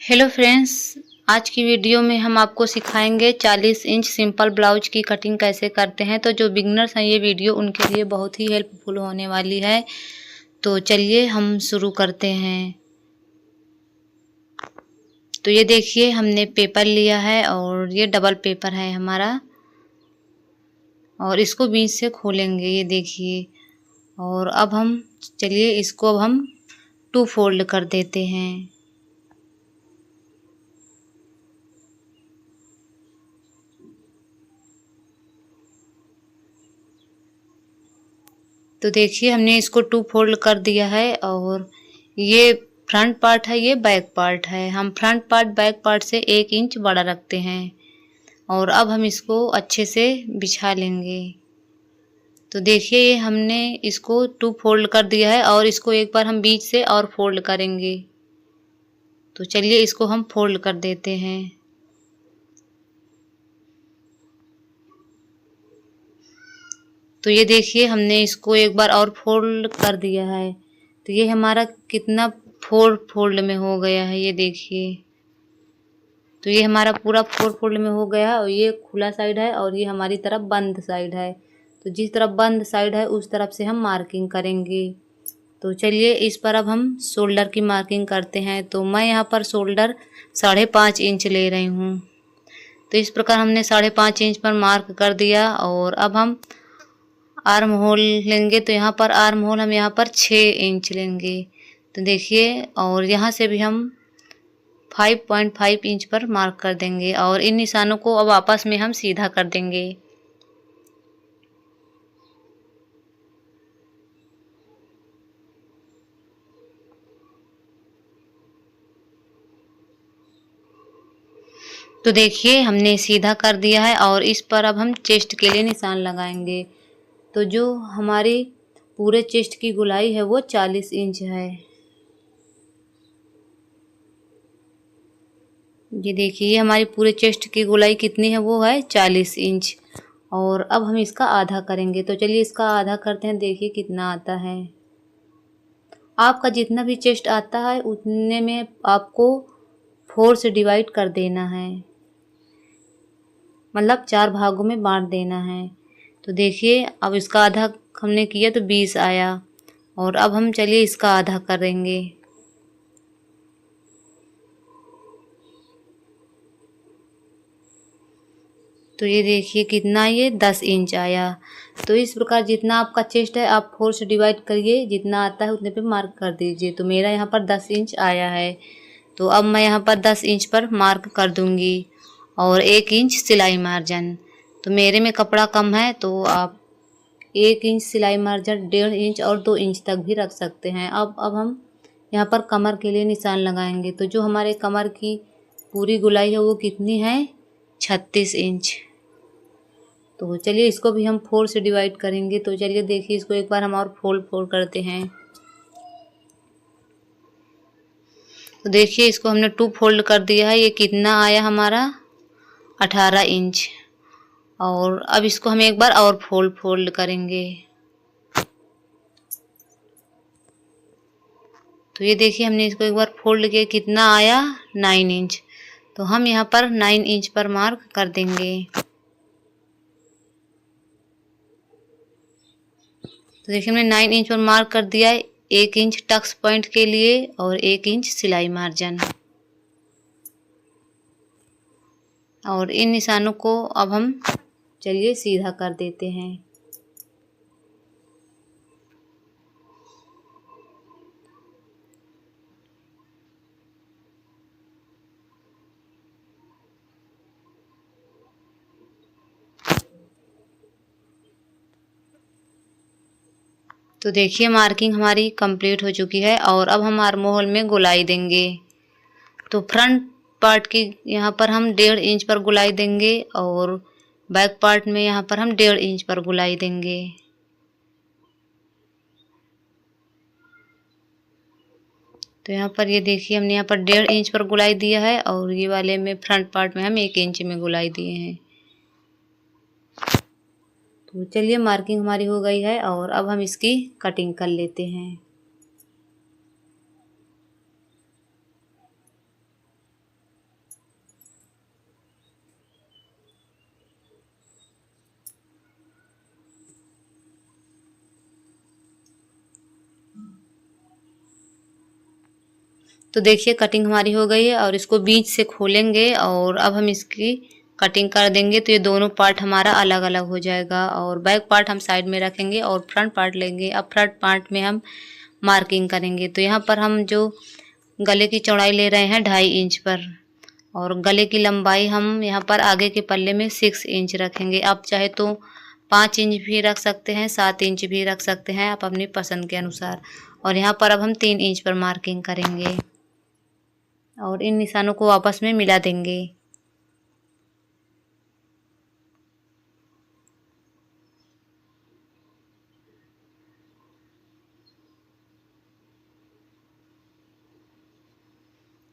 Hello friends, आज की video में हम आपको सिखाएंगे 40 इंच सिंपल ब्लाउज की कटिंग कैसे करते हैं। तो जो बिगनर्स हैं ये वीडियो उनके लिए बहुत ही हेल्पफुल होने वाली है। तो चलिए हम शुरू करते हैं। तो ये देखिए हमने पेपर लिया है और ये डबल पेपर है हमारा, और इसको बीच से खोलेंगे, ये देखिए। और अब हम चलिए इसको अब हम 2 फोल्ड कर देते हैं। तो देखिए हमने इसको 2 फोल्ड कर दिया है। और ये फ्रंट पार्ट है, ये बैक पार्ट है। हम फ्रंट पार्ट बैक पार्ट से 1 इंच बड़ा रखते हैं। और अब हम इसको अच्छे से बिछा लेंगे। तो देखिए ये हमने इसको 2 फोल्ड कर दिया है और इसको एक बार हम बीच से और फोल्ड करेंगे। तो चलिए इसको हम फोल्ड कर देते हैं। तो ये देखिए हमने इसको एक बार और फोल्ड कर दिया है। तो ये हमारा कितना 4 फोल्ड में हो गया है, ये देखिए। तो ये हमारा पूरा 4 फोल्ड में हो गया है। और ये खुला साइड है और ये हमारी तरफ बंद साइड है। तो जिस तरफ बंद साइड है उस तरफ से हम मार्किंग करेंगे। तो चलिए इस पर अब हम शोल्डर की मार्किंग करते हैं। तो मैं यहाँ पर शोल्डर 5.5 इंच ले रही हूँ। तो इस प्रकार हमने 5.5 इंच पर मार्क कर दिया। और अब हम आर्म होल लेंगे। तो यहाँ पर आर्म होल हम यहाँ पर 6 इंच लेंगे। तो देखिए, और यहाँ से भी हम 5.5 इंच पर मार्क कर देंगे। और इन निशानों को अब आपस में हम सीधा कर देंगे। तो देखिए हमने सीधा कर दिया है। और इस पर अब हम चेस्ट के लिए निशान लगाएंगे। तो जो हमारी पूरे चेस्ट की गोलाई है वो 40 इंच है। ये देखिए ये हमारी पूरे चेस्ट की गोलाई कितनी है, वो है 40 इंच। और अब हम इसका आधा करेंगे। तो चलिए इसका आधा करते हैं, देखिए कितना आता है। आपका जितना भी चेस्ट आता है उतने में आपको 4 से डिवाइड कर देना है, मतलब 4 भागों में बांट देना है। तो देखिए अब इसका आधा हमने किया तो 20 आया। और अब हम चलिए इसका आधा करेंगे। तो ये देखिए कितना, ये 10 इंच आया। तो इस प्रकार जितना आपका चेस्ट है आप 4 से डिवाइड करिए, जितना आता है उतने पे मार्क कर दीजिए। तो मेरा यहाँ पर 10 इंच आया है। तो अब मैं यहाँ पर 10 इंच पर मार्क कर दूंगी। और 1 इंच सिलाई मार्जिन। तो मेरे में कपड़ा कम है तो आप 1 इंच सिलाई मार्जिन, 1.5 इंच और 2 इंच तक भी रख सकते हैं। अब हम यहाँ पर कमर के लिए निशान लगाएंगे। तो जो हमारे कमर की पूरी गोलाई है वो कितनी है, 36 इंच। तो चलिए इसको भी हम 4 से डिवाइड करेंगे। तो चलिए देखिए इसको एक बार हम और फोल्ड करते हैं। तो देखिए इसको हमने 2 फोल्ड कर दिया है। ये कितना आया हमारा, 18 इंच। और अब इसको हम एक बार और फोल्ड करेंगे। तो ये देखिए हमने इसको एक बार फोल्ड किया, कितना आया, 9 इंच। तो हम यहाँ पर 9 इंच पर मार्क कर देंगे। तो देखिए हमने 9 इंच पर मार्क कर दिया है। 1 इंच टक्स पॉइंट के लिए और 1 इंच सिलाई मार्जिन। और इन निशानों को अब हम चलिए सीधा कर देते हैं। तो देखिए मार्किंग हमारी कंप्लीट हो चुकी है। और अब हम आर्म होल में गोलाई देंगे। तो फ्रंट पार्ट की यहाँ पर हम 1.5 इंच पर गोलाई देंगे। और बैक पार्ट में यहाँ पर हम 1.5 इंच पर गोलाई देंगे। तो यहाँ पर ये देखिए हमने यहाँ पर 1.5 इंच पर गोलाई दिया है। और ये वाले में फ्रंट पार्ट में हम 1 इंच में गोलाई दिए हैं। तो चलिए मार्किंग हमारी हो गई है। और अब हम इसकी कटिंग कर लेते हैं। तो देखिए कटिंग हमारी हो गई है और इसको बीच से खोलेंगे और अब हम इसकी कटिंग कर देंगे। तो ये दोनों पार्ट हमारा अलग अलग हो जाएगा और बैक पार्ट हम साइड में रखेंगे और फ्रंट पार्ट लेंगे। अब फ्रंट पार्ट में हम मार्किंग करेंगे। तो यहाँ पर हम जो गले की चौड़ाई ले रहे हैं 2.5 इंच पर और गले की लंबाई हम यहाँ पर आगे के पल्ले में 6 इंच रखेंगे। आप चाहे तो 5 इंच भी रख सकते हैं, 7 इंच भी रख सकते हैं, आप अपनी पसंद के अनुसार। और यहाँ पर अब हम 3 इंच पर मार्किंग करेंगे और इन निशानों को आपस में मिला देंगे।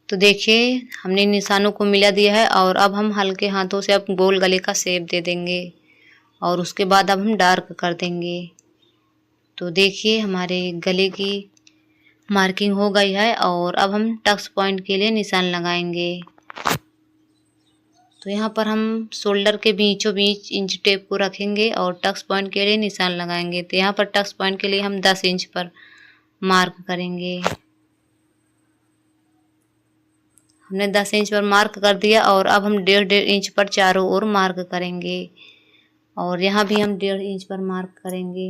तो देखिए हमने निशानों को मिला दिया है और अब हम हल्के हाथों से अब गोल गले का शेप दे देंगे और उसके बाद अब हम डार्क कर देंगे। तो देखिए हमारे गले की मार्किंग हो गई है और अब हम टक्स पॉइंट के लिए निशान लगाएंगे। तो यहाँ पर हम शोल्डर के बीचों बीच इंच टेप को रखेंगे और टक्स पॉइंट के लिए निशान लगाएंगे। तो यहाँ पर टक्स पॉइंट के लिए हम 10 इंच पर मार्क करेंगे। हमने 10 इंच पर मार्क कर दिया और अब हम 1.5 इंच पर चारों ओर मार्क करेंगे और यहाँ भी हम 1.5 इंच पर मार्क करेंगे।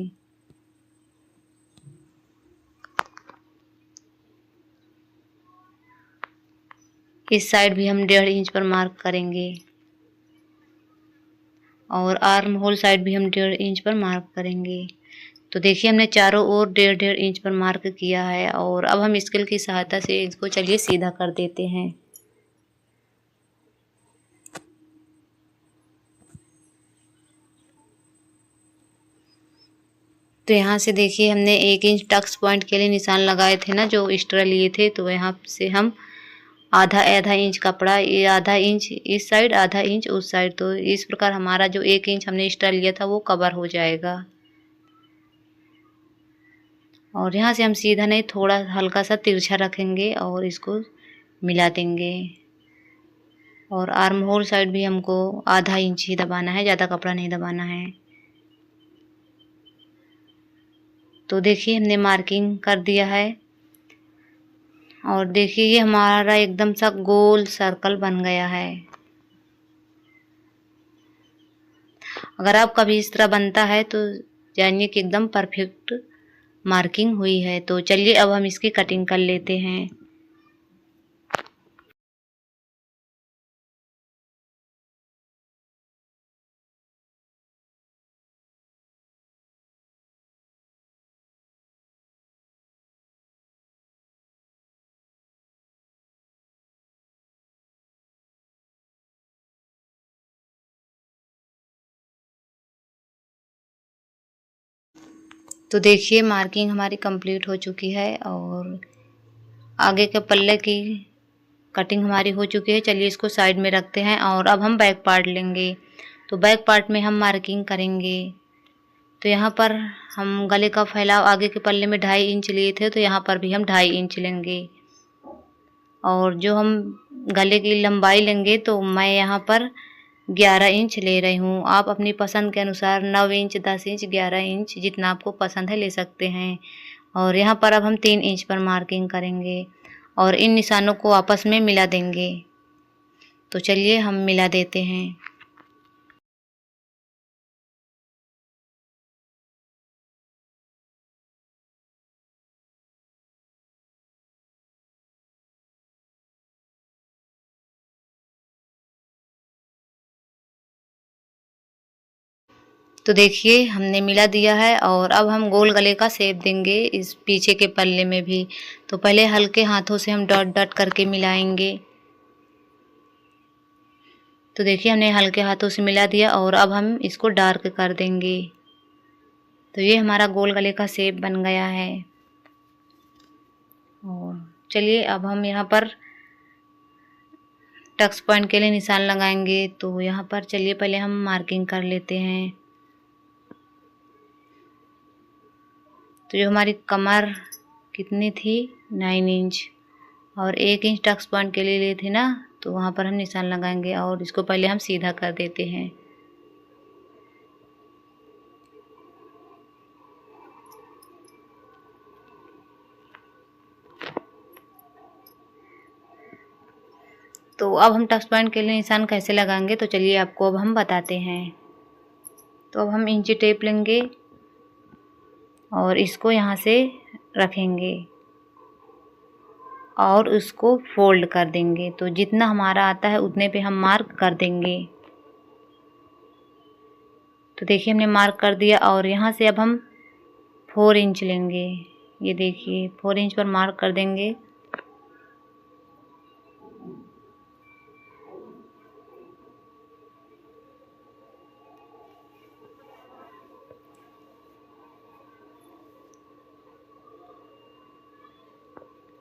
इस साइड भी हम 1.5 इंच पर मार्क करेंगे और आर्म होल साइड भी हम 1.5 इंच पर मार्क करेंगे। तो देखिए हमने चारों ओर 1.5 इंच पर मार्क किया है और अब हम स्केल की सहायता से इसको चलिए सीधा कर देते हैं। तो यहाँ से देखिए हमने 1 इंच टक्स पॉइंट के लिए निशान लगाए थे ना, जो एक्स्ट्रा लिए थे। तो यहाँ से हम आधा आधा इंच कपड़ा, ये आधा इंच इस साइड, आधा इंच उस साइड, तो इस प्रकार हमारा जो 1 इंच हमने एक्स्ट्रा लिया था वो कवर हो जाएगा। और यहाँ से हम सीधा नहीं, थोड़ा हल्का सा तिरछा रखेंगे और इसको मिला देंगे। और आर्म होल साइड भी हमको आधा इंच ही दबाना है, ज़्यादा कपड़ा नहीं दबाना है। तो देखिए हमने मार्किंग कर दिया है और देखिए ये हमारा एकदम सा गोल सर्कल बन गया है। अगर आप कभी इस तरह बनता है तो जानिए कि एकदम परफेक्ट मार्किंग हुई है। तो चलिए अब हम इसकी कटिंग कर लेते हैं। तो देखिए मार्किंग हमारी कंप्लीट हो चुकी है और आगे के पल्ले की कटिंग हमारी हो चुकी है। चलिए इसको साइड में रखते हैं और अब हम बैक पार्ट लेंगे। तो बैक पार्ट में हम मार्किंग करेंगे। तो यहाँ पर हम गले का फैलाव आगे के पल्ले में 2.5 इंच लिए थे, तो यहाँ पर भी हम 2.5 इंच लेंगे। और जो हम गले की लंबाई लेंगे तो मैं यहाँ पर 11 इंच ले रही हूँ। आप अपनी पसंद के अनुसार 9 इंच, 10 इंच, 11 इंच जितना आपको पसंद है ले सकते हैं। और यहाँ पर अब हम 3 इंच पर मार्किंग करेंगे और इन निशानों को आपस में मिला देंगे। तो चलिए हम मिला देते हैं। तो देखिए हमने मिला दिया है और अब हम गोल गले का शेप देंगे इस पीछे के पल्ले में भी। तो पहले हल्के हाथों से हम डॉट डॉट करके मिलाएंगे। तो देखिए हमने हल्के हाथों से मिला दिया और अब हम इसको डार्क कर देंगे। तो ये हमारा गोल गले का शेप बन गया है। और चलिए अब हम यहाँ पर टक्स पॉइंट के लिए निशान लगाएंगे। तो यहाँ पर चलिए पहले हम मार्किंग कर लेते हैं। तो जो हमारी कमर कितनी थी, 9 इंच, और 1 इंच टक्स पॉइंट के लिए लिए थे ना, तो वहाँ पर हम निशान लगाएंगे और इसको पहले हम सीधा कर देते हैं। तो अब हम टक्स पॉइंट के लिए निशान कैसे लगाएंगे, तो चलिए आपको अब हम बताते हैं। तो अब हम इंची टेप लेंगे और इसको यहाँ से रखेंगे और उसको फोल्ड कर देंगे। तो जितना हमारा आता है उतने पे हम मार्क कर देंगे। तो देखिए हमने मार्क कर दिया और यहाँ से अब हम 4 इंच लेंगे। ये देखिए 4 इंच पर मार्क कर देंगे।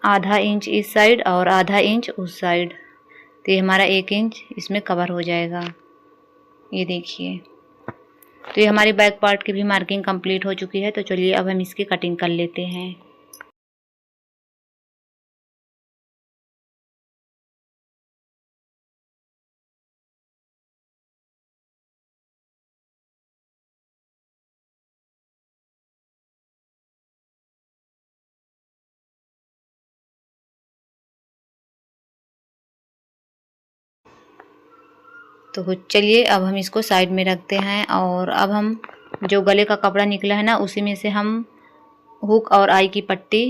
आधा इंच इस साइड और आधा इंच उस साइड, तो ये हमारा 1 इंच इसमें कवर हो जाएगा। ये देखिए, तो ये हमारी बैक पार्ट की भी मार्किंग कंप्लीट हो चुकी है। तो चलिए अब हम इसकी कटिंग कर लेते हैं। तो चलिए अब हम इसको साइड में रखते हैं और अब हम जो गले का कपड़ा निकला है ना, उसी में से हम हुक और आई की पट्टी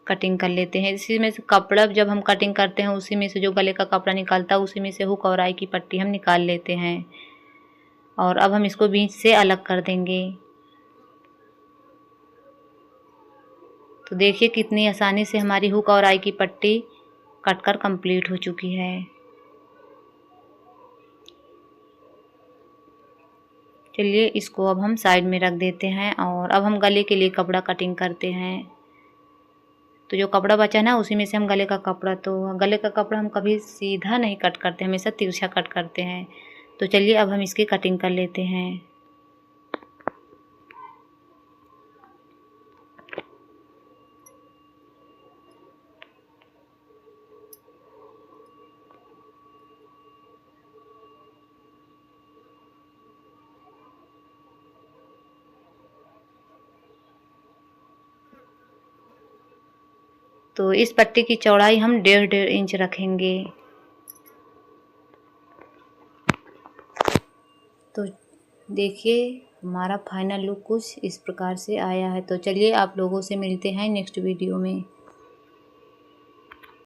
कटिंग कर लेते हैं। इसी में से कपड़ा जब हम कटिंग करते हैं उसी में से जो गले का कपड़ा निकलता है उसी में से हुक और आई की पट्टी हम निकाल लेते हैं और अब हम इसको बीच से अलग कर देंगे। तो देखिए कितनी आसानी से हमारी हुक और आई की पट्टी कटकर कंप्लीट हो चुकी है। चलिए इसको अब हम साइड में रख देते हैं और अब हम गले के लिए कपड़ा कटिंग करते हैं। तो जो कपड़ा बचा ना उसी में से हम गले का कपड़ा हम कभी सीधा नहीं कट करते, हमेशा तिरछा कट करते हैं। तो चलिए अब हम इसकी कटिंग कर लेते हैं। तो इस पट्टी की चौड़ाई हम 1.5 इंच रखेंगे। तो देखिए हमारा फाइनल लुक कुछ इस प्रकार से आया है। तो चलिए आप लोगों से मिलते हैं नेक्स्ट वीडियो में।